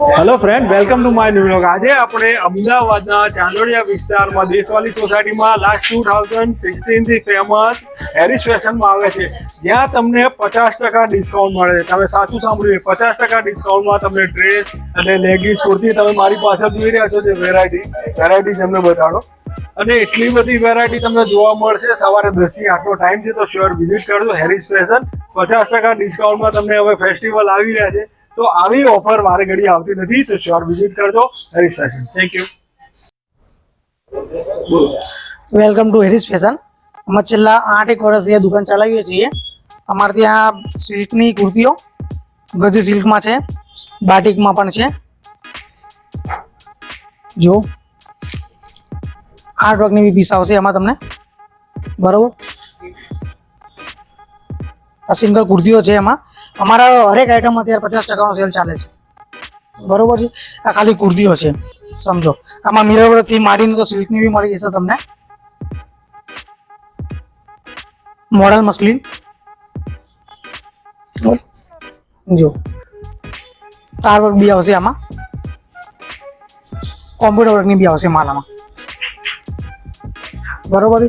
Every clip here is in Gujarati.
Hello friend, welcome to my new vlog. આજે આપણે અમદાવાદના ચાંદોડિયા વિસ્તારમાં દેશવાલી સોસાયટીમાં લાસ્ટ 2016 થી ફેમસ હેરિસ ફેશનમાં આવે છે, જ્યાં તમને 50% ડિસ્કાઉન્ટ મળે છે। તમે સાચું સાંભળ્યું, 50% ડિસ્કાઉન્ટમાં તમને ડ્રેસ અને લેગીસ, કુર્તી, તમે મારી પાછળ જોઈ રહ્યા છો જે વેરાયટીઝ એમને બતાડો। અને એટલી બધી વેરાયટી તમને જોવા મળશે। સવારે 10 થી 8 નો ટાઈમ છે, તો શ્યોર વિઝિટ કરજો હેરિસ ફેશન। 50% ડિસ્કાઉન્ટમાં તમને હવે ફેસ્ટિવલ આવી રહ્યા છે, તો આવી ઓફર વારે ઘડી આવતી નથી, તો શ્યોર વિઝિટ કરજો Harris fashion. Thank you. Welcome to Harris fashion. અમે છેલ્લા 8 વર્ષથી આ દુકાન ચલાવીએ છીએ। અમારે ત્યાં સિલ્કની કુર્તીઓ ગજી સિલ્કમાં છે, બાટિકમાં પણ છે। જો આર્ટ વર્કની બી પીસ આવશે એમાં તમને, બરાબર। આ સિંગલ કુર્તીઓ છે, એમાં અમારા હરેક આઈટમ અત્યારે 50%નો સેલ ચાલે છે, બરોબર છે। આ ખાલી કુર્તીઓ છે, સમજો। આમાં મિરર વર્કથી માંડીને તો સિલ્કની બી મળી જશે તમને। મોડલ મસલિન જો તાર વર્ક બી આવશે આમાં, કોમ્પ્યુટર વર્કની બી આવશે માલ આમાં, બરોબર।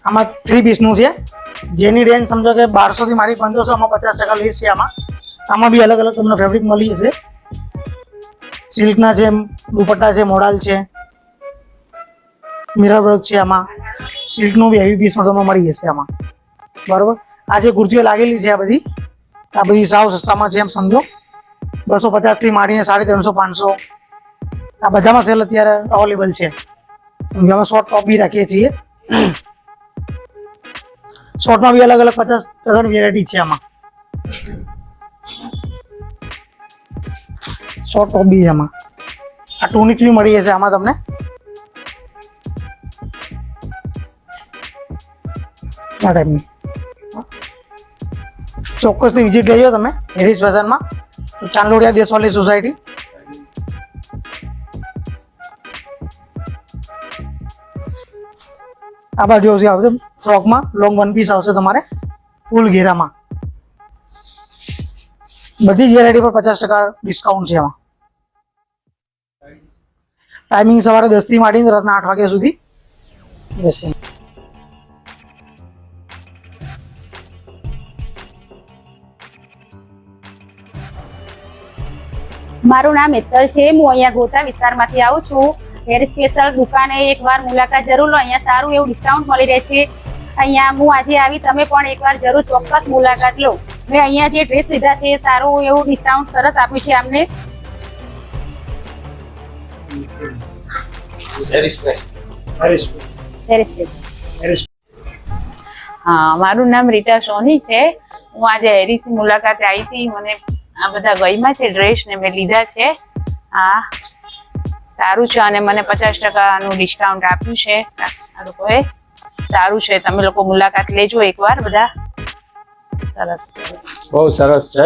આમાં 3 પીસનું છે, જેની રેન્જ સમજો કે 1200 થી મારી 1500 માં 50% લેસ છે। આમાં બી અલગ અલગ તમને ફેબ્રિક મળી જશે। સિલ્કના છે, દુપટ્ટા છે, મોડલ છે, મિરર વર્ક છે, આમાં સિલ્કનું બી હેવી પીસમાં તમને મળી જશે આમાં, બરોબર। આ જે કુર્તીઓ લાગેલી છે આ બધી સાવ સસ્તામાં છે, એમ સમજો। 250 થી માંડીને 350 500 આ બધામાં સેલ અત્યારે અવેલેબલ છે, સમજો। અમે શોર્ટ ટોપ બી રાખીએ છીએ, શોર્ટમાં બી અલગ અલગ 50% વેરાયટી છે આમાં। શોર્ટ ટોપ બી આમાં, આ ટોનિક બી મળી જશે આમાં તમને, આ ટાઈપની। ચોક્કસથી વિઝિટ લેજો તમે હેરિસ ફેશનમાં, ચાંદોડિયા દેશવાલી સોસાયટી। આ બાજુ આવશે ફ્રોકમાં લોંગ વન પીસ આવશે તમારે ફૂલ ઘેરામાં। બધી જ વેરાયટી પર 50% ડિસ્કાઉન્ટ છે એમાં। ટાઈમિંગ સવારે 10 થી માંડીને રાતના 8 વાગ્યા સુધી રહેશે। મારું નામ હેતલ છે, હું અહીંયા ગોતા વિસ્તારમાંથી આવું છું। હેરિસ સ્પેશિયલ દુકાને એકવાર મુલાકાત જરૂર લો, અહીંયા સારું એવું ડિસ્કાઉન્ટ મળી રહે છે। અહીંયા હું આજે આવી, તમે પણ એકવાર જરૂર ચોક્કસ મુલાકાત લો। મેં અહીંયા જે ડ્રેસ લીધા છે સારું એવું ડિસ્કાઉન્ટ સરસ આપ્યું છે અમને। હા, મારું નામ રીટા સોની છે। હું આજે હેરિસની મુલાકાતે આવી હતી। મને આ બધા ગઈમાં છે ડ્રેસ ને મેં લીધા છે। આ સારું છે અને મને 50%નું ડિસ્કાઉન્ટ આપ્યું છે આ લોકોએ, સારું છે। તમે લોકો મુલાકાત લેજો એકવાર બધા, સરસ, બહુ સરસ છે।